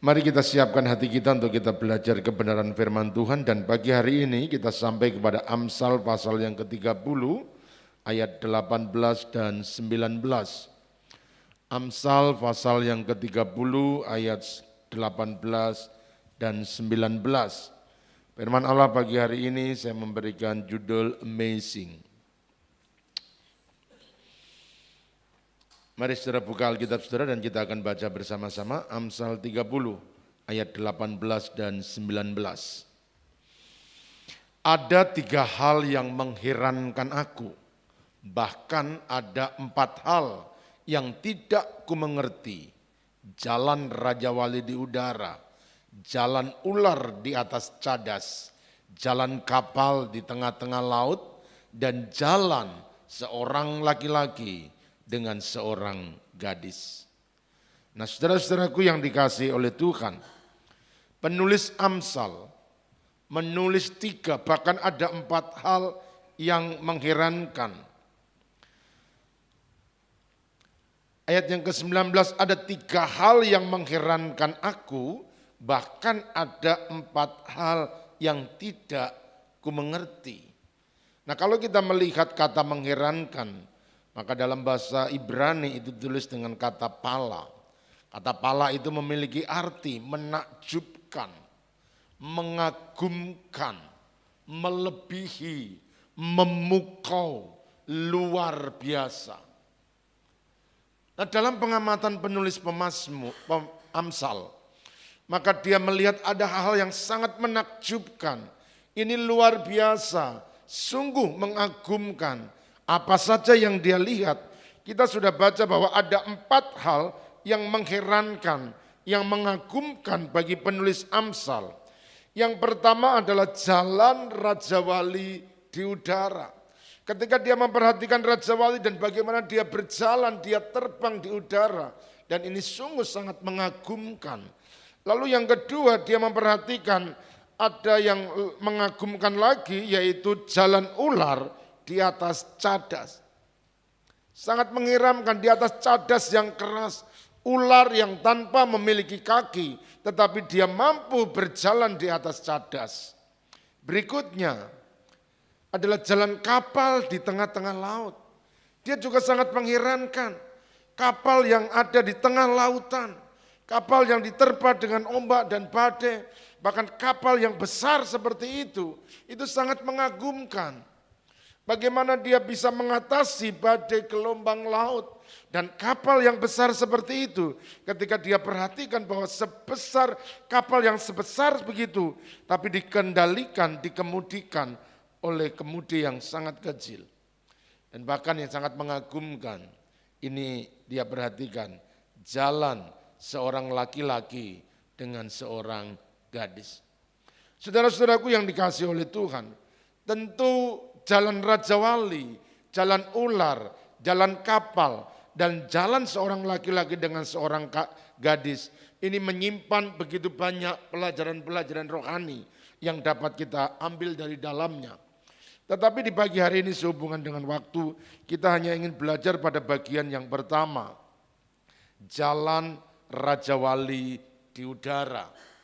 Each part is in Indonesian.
Mari kita siapkan hati kita untuk kita belajar kebenaran firman Tuhan, dan pagi hari ini kita sampai kepada Amsal pasal yang ke-30 ayat 18 dan 19. Amsal pasal yang ke-30 ayat 18 dan 19. Firman Allah pagi hari ini saya memberikan judul Amazing. Mari saudara buka Alkitab saudara dan kita akan baca bersama-sama Amsal 30 ayat 18 dan 19. Ada 3 hal yang mengherankan aku, bahkan ada 4 hal yang tidak kumengerti. Jalan Raja Wali di udara, jalan ular di atas cadas, jalan kapal di tengah-tengah laut, dan jalan seorang laki-laki dengan seorang gadis. Nah, saudara-saudaraku yang dikasihi oleh Tuhan, penulis Amsal menulis 3, bahkan ada 4 hal yang mengherankan. Ayat yang ke-19, ada 3 hal yang mengherankan aku, bahkan ada 4 hal yang tidak kumengerti. Nah, kalau kita melihat kata mengherankan, maka dalam bahasa Ibrani itu ditulis dengan kata pala. Kata pala itu memiliki arti menakjubkan, mengagumkan, melebihi, memukau, luar biasa. Nah, dalam pengamatan penulis Amsal, maka dia melihat ada hal yang sangat menakjubkan. Ini luar biasa, sungguh mengagumkan. Apa saja yang dia lihat, kita sudah baca bahwa ada 4 hal yang mengherankan, yang mengagumkan bagi penulis Amsal. Yang pertama adalah jalan Raja Wali di udara. Ketika dia memperhatikan Raja Wali dan bagaimana dia berjalan, dia terbang di udara. Dan ini sungguh sangat mengagumkan. Lalu yang kedua dia memperhatikan ada yang mengagumkan lagi, yaitu jalan ular di atas cadas. Sangat menyeramkan, di atas cadas yang keras, ular yang tanpa memiliki kaki, tetapi dia mampu berjalan di atas cadas. Berikutnya adalah jalan kapal di tengah-tengah laut. Dia juga sangat mengherankan, kapal yang ada di tengah lautan, kapal yang diterpa dengan ombak dan badai, bahkan kapal yang besar seperti itu sangat mengagumkan. Bagaimana dia bisa mengatasi badai gelombang laut dan kapal yang besar seperti itu. Ketika dia perhatikan bahwa sebesar kapal yang sebesar begitu, tapi dikendalikan, dikemudikan oleh kemudi yang sangat kecil. Dan bahkan yang sangat mengagumkan, ini dia perhatikan, jalan seorang laki-laki dengan seorang gadis. Saudara-saudaraku yang dikasihi oleh Tuhan, tentu jalan Raja Wali, jalan ular, jalan kapal, dan jalan seorang laki-laki dengan seorang gadis, ini menyimpan begitu banyak pelajaran-pelajaran rohani yang dapat kita ambil dari dalamnya. Tetapi di pagi hari ini sehubungan dengan waktu, kita hanya ingin belajar pada bagian yang pertama, jalan Raja Wali di udara.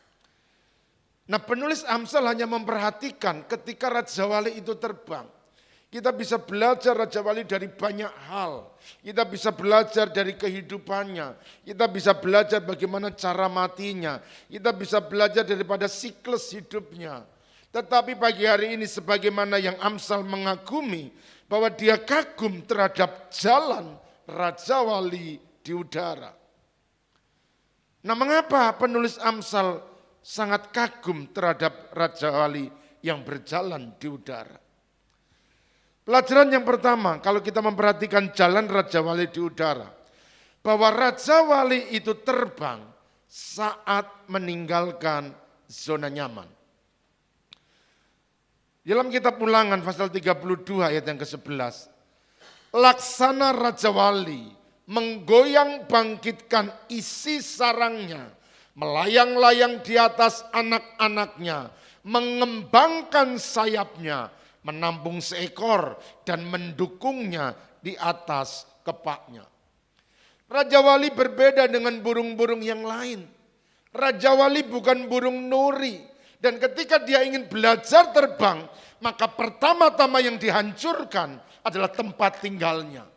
Nah, penulis Amsal hanya memperhatikan ketika Raja Wali itu terbang. Kita bisa belajar Raja Wali dari banyak hal. Kita bisa belajar dari kehidupannya. Kita bisa belajar bagaimana cara matinya. Kita bisa belajar daripada siklus hidupnya. Tetapi pagi hari ini sebagaimana yang Amsal mengagumi, bahwa dia kagum terhadap jalan Raja Wali di udara. Nah, mengapa penulis Amsal sangat kagum terhadap Raja Wali yang berjalan di udara? Pelajaran yang pertama, kalau kita memperhatikan jalan Raja Wali di udara, bahwa Raja Wali itu terbang saat meninggalkan zona nyaman. Dalam kitab Ulangan pasal 32 ayat yang ke-11, laksana Raja Wali menggoyang bangkitkan isi sarangnya, melayang-layang di atas anak-anaknya, mengembangkan sayapnya, menampung seekor dan mendukungnya di atas kepaknya. Raja Wali berbeda dengan burung-burung yang lain. Raja Wali bukan burung nuri. Dan ketika dia ingin belajar terbang, maka pertama-tama yang dihancurkan adalah tempat tinggalnya.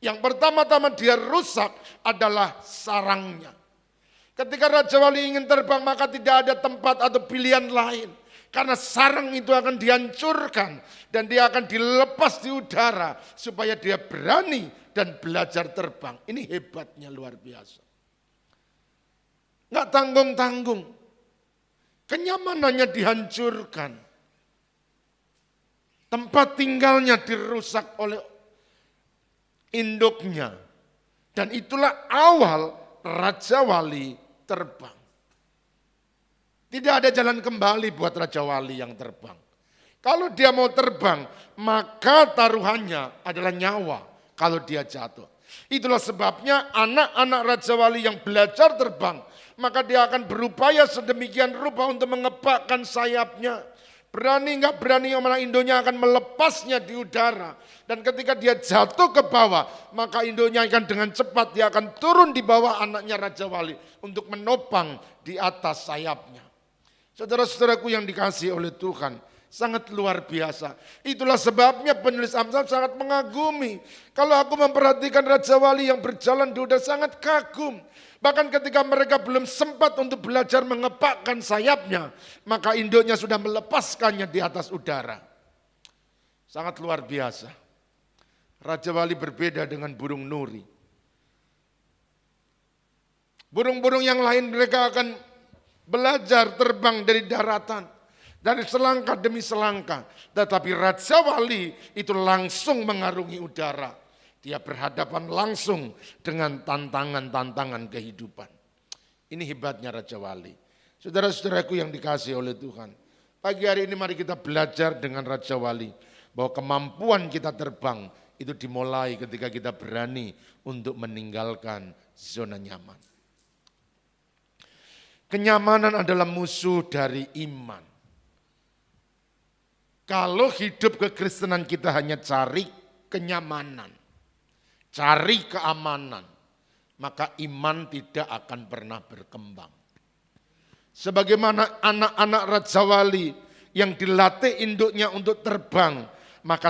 Yang pertama-tama dia rusak adalah sarangnya. Ketika Raja Wali ingin terbang, maka tidak ada tempat atau pilihan lain. Karena sarang itu akan dihancurkan dan dia akan dilepas di udara supaya dia berani dan belajar terbang. Ini hebatnya luar biasa. Nggak tanggung-tanggung. Kenyamanannya dihancurkan. Tempat tinggalnya dirusak oleh induknya. Dan itulah awal Raja Wali terbang. Tidak ada jalan kembali buat Raja Wali yang terbang. Kalau dia mau terbang, maka taruhannya adalah nyawa kalau dia jatuh. Itulah sebabnya anak-anak Raja Wali yang belajar terbang, maka dia akan berupaya sedemikian rupa untuk mengepakkan sayapnya. Berani nggak berani, malah induknya akan melepasnya di udara. Dan ketika dia jatuh ke bawah, maka induknya akan dengan cepat dia akan turun di bawah anaknya Raja Wali untuk menopang di atas sayapnya. Saudara-saudaraku yang dikasihi oleh Tuhan, sangat luar biasa. Itulah sebabnya penulis Amsal sangat mengagumi. Kalau aku memperhatikan Raja Wali yang berjalan di udara, sangat kagum. Bahkan ketika mereka belum sempat untuk belajar mengepakkan sayapnya, maka induknya sudah melepaskannya di atas udara. Sangat luar biasa. Raja Wali berbeda dengan burung nuri. Burung-burung yang lain mereka akan belajar terbang dari daratan, dari selangkah demi selangkah. Tetapi Raja Wali itu langsung mengarungi udara. Dia berhadapan langsung dengan tantangan-tantangan kehidupan. Ini hebatnya Raja Wali. Saudara-saudaraku yang dikasihi oleh Tuhan. Pagi hari ini mari kita belajar dengan Raja Wali. Bahwa kemampuan kita terbang itu dimulai ketika kita berani untuk meninggalkan zona nyaman. Kenyamanan adalah musuh dari iman. Kalau hidup kekristenan kita hanya cari kenyamanan, cari keamanan, maka iman tidak akan pernah berkembang. Sebagaimana anak-anak Raja Wali yang dilatih induknya untuk terbang, maka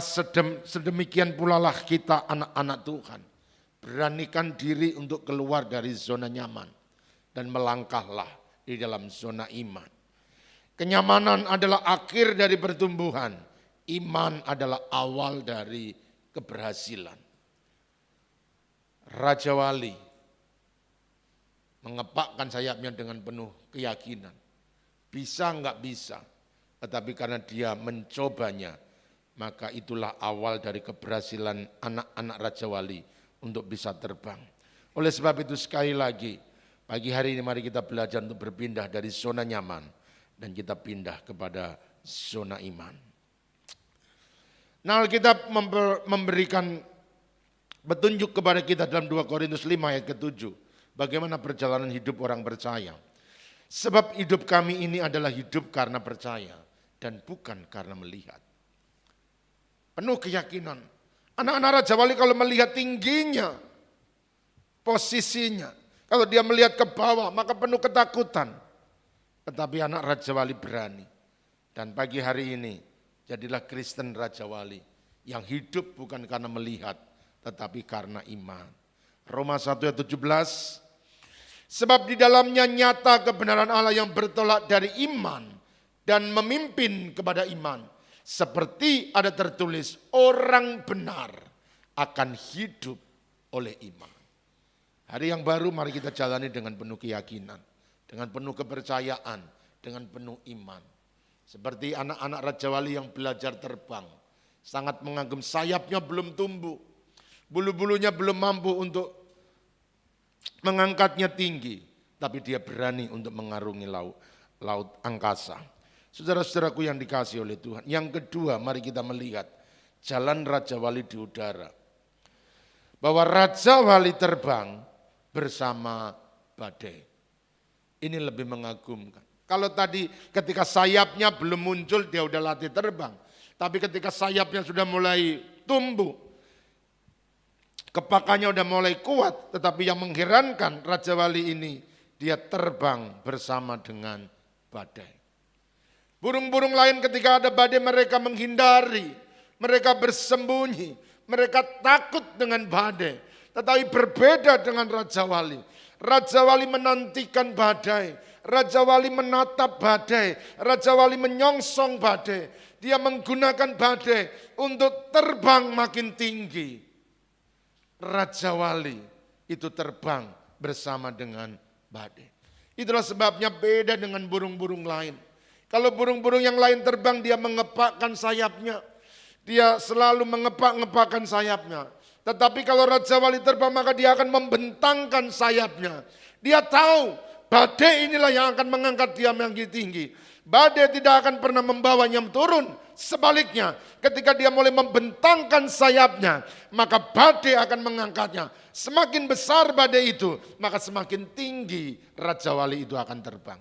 sedemikian pula lah kita anak-anak Tuhan. Beranikan diri untuk keluar dari zona nyaman dan melangkahlah di dalam zona iman. Kenyamanan adalah akhir dari pertumbuhan. Iman adalah awal dari keberhasilan. Raja Wali mengepakkan sayapnya dengan penuh keyakinan. Bisa enggak bisa, tetapi karena dia mencobanya, maka itulah awal dari keberhasilan anak-anak Raja Wali untuk bisa terbang. Oleh sebab itu sekali lagi, pagi hari ini mari kita belajar untuk berpindah dari zona nyaman dan kita pindah kepada zona iman. Nah, Alkitab memberikan petunjuk kepada kita dalam 2 Korintus 5 ayat ke-7. Bagaimana perjalanan hidup orang percaya. Sebab hidup kami ini adalah hidup karena percaya dan bukan karena melihat. Penuh keyakinan. Anak-anak Raja Wali kalau melihat tingginya, posisinya, kalau dia melihat ke bawah maka penuh ketakutan. Tetapi anak Raja Wali berani. Dan pagi hari ini jadilah Kristen Raja Wali yang hidup bukan karena melihat tetapi karena iman. Roma 1 ayat 17. Sebab di dalamnya nyata kebenaran Allah yang bertolak dari iman dan memimpin kepada iman. Seperti ada tertulis, orang benar akan hidup oleh iman. Hari yang baru mari kita jalani dengan penuh keyakinan, dengan penuh kepercayaan, dengan penuh iman. Seperti anak-anak Raja Wali yang belajar terbang, sangat mengagum, sayapnya belum tumbuh, bulu-bulunya belum mampu untuk mengangkatnya tinggi, tapi dia berani untuk mengarungi laut angkasa. Saudara-saudaraku yang dikasihi oleh Tuhan. Yang kedua, mari kita melihat jalan Raja Wali di udara. Bahwa Raja Wali terbang bersama badai. Ini lebih mengagumkan. Kalau tadi ketika sayapnya belum muncul dia udah latih terbang. Tapi ketika sayapnya sudah mulai tumbuh, kepakannya udah mulai kuat. Tetapi yang mengherankan Raja Wali ini, dia terbang bersama dengan badai. Burung-burung lain ketika ada badai mereka menghindari, mereka bersembunyi, mereka takut dengan badai. Tetapi berbeda dengan Raja Wali. Raja Wali menantikan badai, Raja Wali menatap badai, Raja Wali menyongsong badai. Dia menggunakan badai untuk terbang makin tinggi. Raja Wali itu terbang bersama dengan badai. Itulah sebabnya beda dengan burung-burung lain. Kalau burung-burung yang lain terbang, dia mengepakkan sayapnya. Dia selalu mengepak-ngepakkan sayapnya. Tetapi kalau Raja Wali terbang, maka dia akan membentangkan sayapnya. Dia tahu badai inilah yang akan mengangkat dia makin tinggi. Badai tidak akan pernah membawanya turun. Sebaliknya, ketika dia mulai membentangkan sayapnya, maka badai akan mengangkatnya. Semakin besar badai itu, maka semakin tinggi Raja Wali itu akan terbang.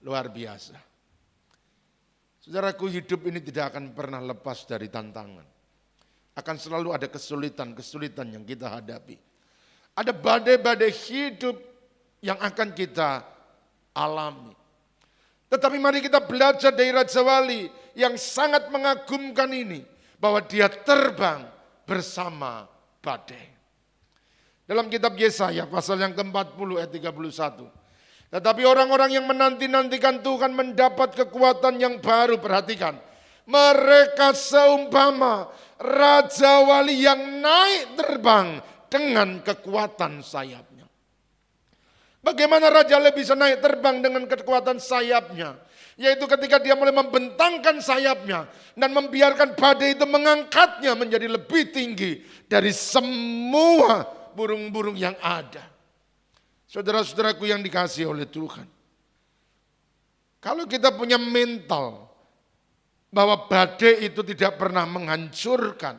Luar biasa. Saudaraku, hidup ini tidak akan pernah lepas dari tantangan. Akan selalu ada kesulitan-kesulitan yang kita hadapi. Ada badai-badai hidup yang akan kita alami. Tetapi mari kita belajar dari Raja Wali yang sangat mengagumkan ini. Bahwa dia terbang bersama badai. Dalam kitab Yesaya pasal yang ke-40 ayat 31. Tetapi orang-orang yang menanti-nantikan Tuhan mendapat kekuatan yang baru. Perhatikan. Mereka seumpama Raja Wali yang naik terbang dengan kekuatan sayapnya. Bagaimana Raja Wali bisa naik terbang dengan kekuatan sayapnya? Yaitu ketika dia mulai membentangkan sayapnya dan membiarkan badai itu mengangkatnya menjadi lebih tinggi dari semua burung-burung yang ada. Saudara-saudaraku yang dikasihi oleh Tuhan. Kalau kita punya mental bahwa badai itu tidak pernah menghancurkan,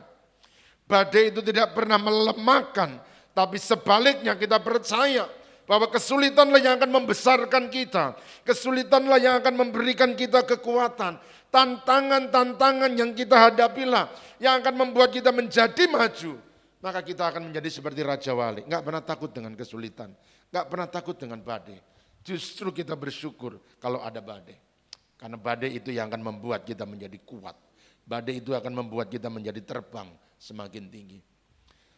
badai itu tidak pernah melemahkan, tapi sebaliknya kita percaya bahwa kesulitanlah yang akan membesarkan kita, kesulitanlah yang akan memberikan kita kekuatan, tantangan-tantangan yang kita hadapilah yang akan membuat kita menjadi maju, maka kita akan menjadi seperti Raja Wali, enggak pernah takut dengan kesulitan, enggak pernah takut dengan badai. Justru kita bersyukur kalau ada badai. Karena badai itu yang akan membuat kita menjadi kuat. Badai itu akan membuat kita menjadi terbang semakin tinggi.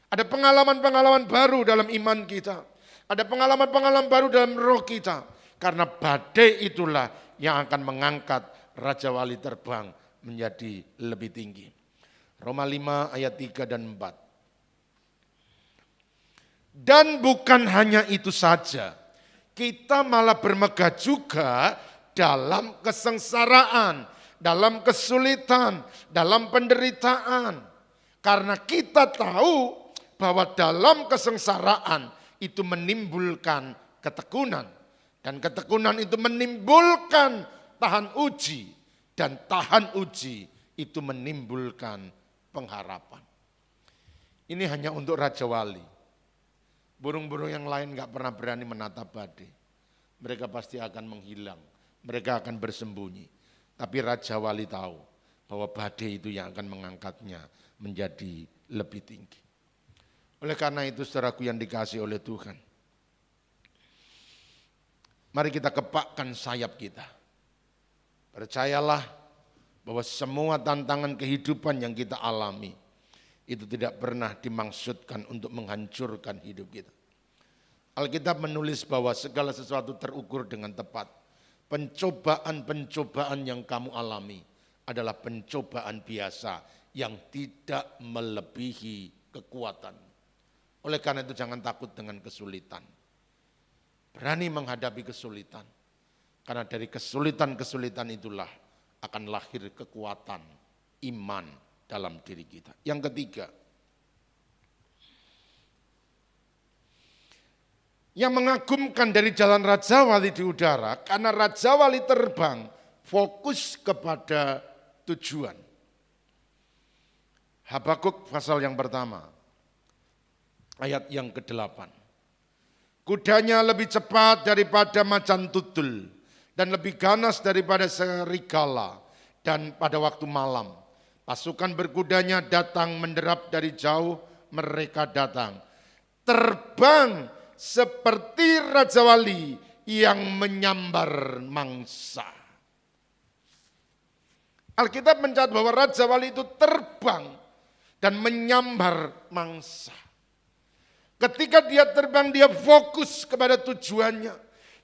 Ada pengalaman-pengalaman baru dalam iman kita. Ada pengalaman-pengalaman baru dalam roh kita. Karena badai itulah yang akan mengangkat Raja Wali terbang menjadi lebih tinggi. Roma 5 ayat 3 dan 4. Dan bukan hanya itu saja. Kita malah bermegah juga dalam kesengsaraan, dalam kesulitan, dalam penderitaan. Karena kita tahu bahwa dalam kesengsaraan itu menimbulkan ketekunan. Dan ketekunan itu menimbulkan tahan uji. Dan tahan uji itu menimbulkan pengharapan. Ini hanya untuk Raja Wali. Burung-burung yang lain gak pernah berani menatap badai. Mereka pasti akan menghilang. Mereka akan bersembunyi. Tapi Raja Wali tahu bahwa badai itu yang akan mengangkatnya menjadi lebih tinggi. Oleh karena itu saudaraku yang dikasihi oleh Tuhan. Mari kita kepakkan sayap kita. Percayalah bahwa semua tantangan kehidupan yang kita alami itu tidak pernah dimaksudkan untuk menghancurkan hidup kita. Alkitab menulis bahwa segala sesuatu terukur dengan tepat. Pencobaan-pencobaan yang kamu alami adalah pencobaan biasa yang tidak melebihi kekuatan. Oleh karena itu jangan takut dengan kesulitan. Berani menghadapi kesulitan. Karena dari kesulitan-kesulitan itulah akan lahir kekuatan iman dalam diri kita. Yang ketiga, yang mengagumkan dari jalan Raja Wali di udara, karena Raja Wali terbang fokus kepada tujuan. Habakuk pasal yang pertama, ayat yang ke-8. Kudanya lebih cepat daripada macan tutul, dan lebih ganas daripada serigala, dan pada waktu malam. Pasukan berkudanya datang menderap dari jauh, mereka datang. Terbang seperti Raja Wali yang menyambar mangsa. Alkitab mencatat bahwa Raja Wali itu terbang dan menyambar mangsa. Ketika dia terbang, dia fokus kepada tujuannya.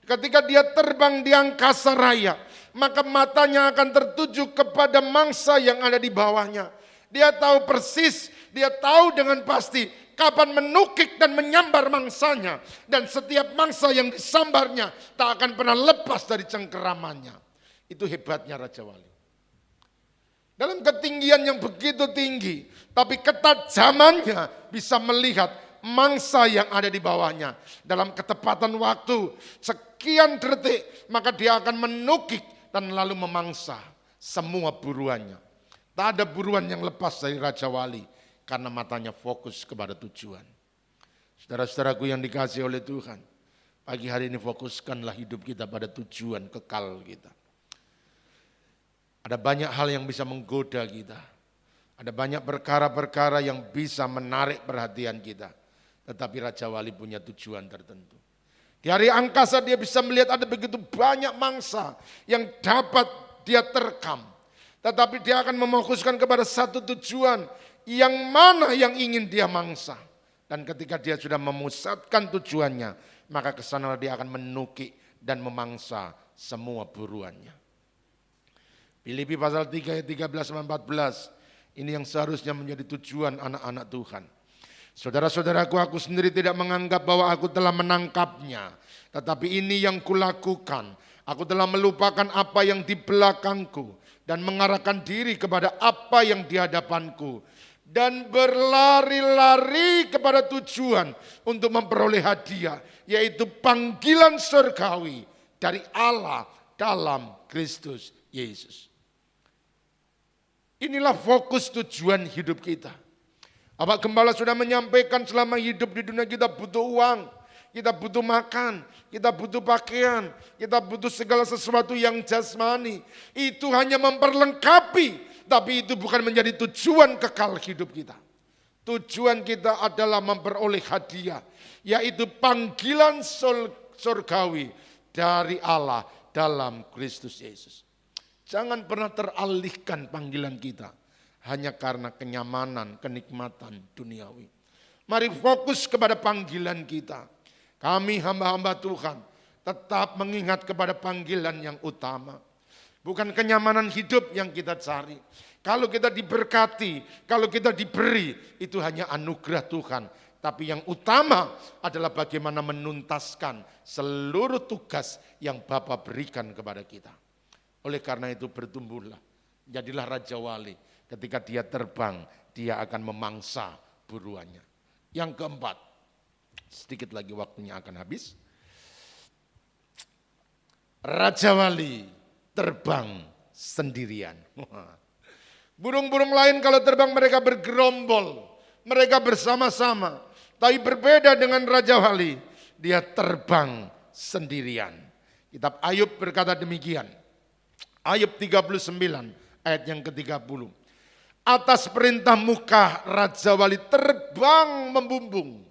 Ketika dia terbang di angkasa raya, maka matanya akan tertuju kepada mangsa yang ada di bawahnya. Dia tahu persis, dia tahu dengan pasti kapan menukik dan menyambar mangsanya. Dan setiap mangsa yang disambarnya tak akan pernah lepas dari cengkeramannya. Itu hebatnya Raja Wali. Dalam ketinggian yang begitu tinggi, tapi ketajamannya bisa melihat mangsa yang ada di bawahnya. Dalam ketepatan waktu, sekian detik, maka dia akan menukik dan lalu memangsa semua buruannya. Tak ada buruan yang lepas dari Raja Wali, karena matanya fokus kepada tujuan. Saudara-saudaraku yang dikasihi oleh Tuhan, pagi hari ini fokuskanlah hidup kita pada tujuan kekal kita. Ada banyak hal yang bisa menggoda kita. Ada banyak perkara-perkara yang bisa menarik perhatian kita. Tetapi Raja Wali punya tujuan tertentu. Di hari angkasa dia bisa melihat ada begitu banyak mangsa yang dapat dia terkam. Tetapi dia akan memfokuskan kepada satu tujuan. Yang mana yang ingin dia mangsa. Dan ketika dia sudah memusatkan tujuannya, maka kesana dia akan menukik dan memangsa semua buruannya. Filipi pasal 3 ayat 13-14, ini yang seharusnya menjadi tujuan anak-anak Tuhan. Saudara-saudaraku, aku sendiri tidak menganggap bahwa aku telah menangkapnya. Tetapi ini yang kulakukan. Aku telah melupakan apa yang di belakangku. Dan mengarahkan diri kepada apa yang di hadapanku. Dan berlari-lari kepada tujuan untuk memperoleh hadiah. Yaitu panggilan surgawi dari Allah dalam Kristus Yesus. Inilah fokus tujuan hidup kita. Bapak Gembala sudah menyampaikan selama hidup di dunia kita butuh uang, kita butuh makan, kita butuh pakaian, kita butuh segala sesuatu yang jasmani. Itu hanya memperlengkapi, tapi itu bukan menjadi tujuan kekal hidup kita. Tujuan kita adalah memperoleh hadiah, yaitu panggilan surgawi dari Allah dalam Kristus Yesus. Jangan pernah teralihkan panggilan kita hanya karena kenyamanan, kenikmatan duniawi. Mari fokus kepada panggilan kita. Kami hamba-hamba Tuhan tetap mengingat kepada panggilan yang utama. Bukan kenyamanan hidup yang kita cari. Kalau kita diberkati, kalau kita diberi, itu hanya anugerah Tuhan. Tapi yang utama adalah bagaimana menuntaskan seluruh tugas yang Bapa berikan kepada kita. Oleh karena itu bertumbuhlah, jadilah Raja Wali. Ketika dia terbang, dia akan memangsa buruannya. Yang keempat, sedikit lagi waktunya akan habis. Raja Wali terbang sendirian. Burung-burung lain kalau terbang mereka bergerombol, mereka bersama-sama. Tapi berbeda dengan Raja Wali, dia terbang sendirian. Kitab Ayub berkata demikian. Ayub 39 ayat yang ke-30. Atas perintah muka Raja Wali terbang membumbung.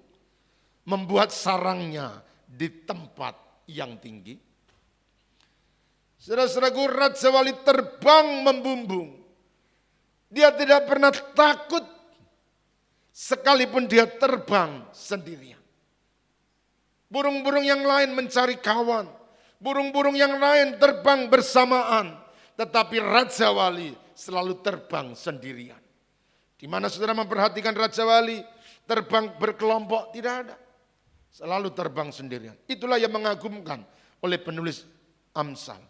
Membuat sarangnya di tempat yang tinggi. Saudara-saudaraku, Raja Wali terbang membumbung. Dia tidak pernah takut sekalipun dia terbang sendirian. Burung-burung yang lain mencari kawan. Burung-burung yang lain terbang bersamaan. Tetapi Raja Wali selalu terbang sendirian. Di mana saudara memperhatikan Raja Wali terbang berkelompok? Tidak ada. Selalu terbang sendirian. Itulah yang mengagumkan oleh penulis Amsal.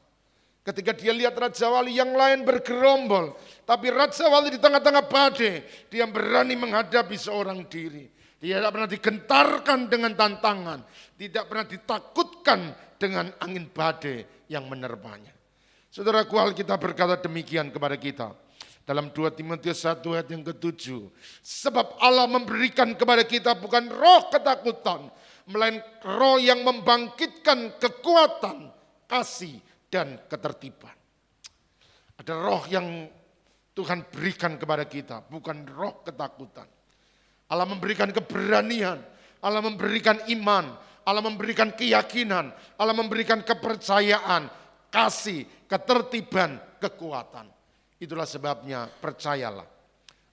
Ketika dia lihat Raja Wali yang lain bergerombol. Tapi Raja Wali di tengah-tengah badai. Dia berani menghadapi seorang diri. Dia tidak pernah digentarkan dengan tantangan. Tidak pernah ditakutkan dengan angin badai yang menerpanya. Saudaraku, Alkitab berkata demikian kepada kita. Dalam 2 Timotius 1 ayat yang ke-7. Sebab Allah memberikan kepada kita bukan roh ketakutan. Melainkan roh yang membangkitkan kekuatan, kasih, dan ketertiban. Ada roh yang Tuhan berikan kepada kita. Bukan roh ketakutan. Allah memberikan keberanian. Allah memberikan iman, Allah memberikan keyakinan, Allah memberikan kepercayaan, kasih, ketertiban, kekuatan. Itulah sebabnya percayalah,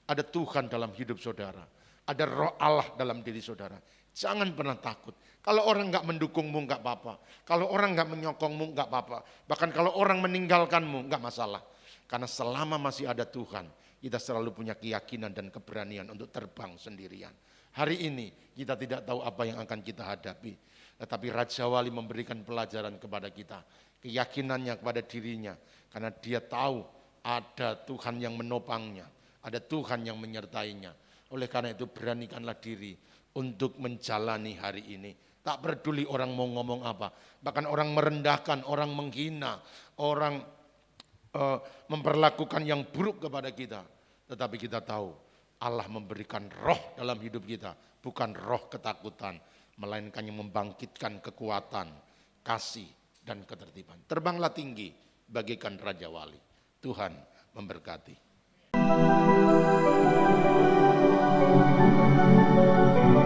ada Tuhan dalam hidup saudara, ada Roh Allah dalam diri saudara. Jangan pernah takut. Kalau orang nggak mendukungmu nggak apa-apa, kalau orang nggak menyokongmu nggak apa-apa, bahkan kalau orang meninggalkanmu nggak masalah. Karena selama masih ada Tuhan, kita selalu punya keyakinan dan keberanian untuk terbang sendirian. Hari ini kita tidak tahu apa yang akan kita hadapi, tetapi Raja Wali memberikan pelajaran kepada kita, keyakinannya kepada dirinya, karena dia tahu ada Tuhan yang menopangnya, ada Tuhan yang menyertainya. Oleh karena itu beranikanlah diri untuk menjalani hari ini. Tak peduli orang mau ngomong apa, bahkan orang merendahkan, orang menghina, orang memperlakukan yang buruk kepada kita. Tetapi kita tahu Allah memberikan roh dalam hidup kita, bukan roh ketakutan, melainkan yang membangkitkan kekuatan, kasih, dan ketertiban. Terbanglah tinggi bagaikan Raja Wali. Tuhan memberkati.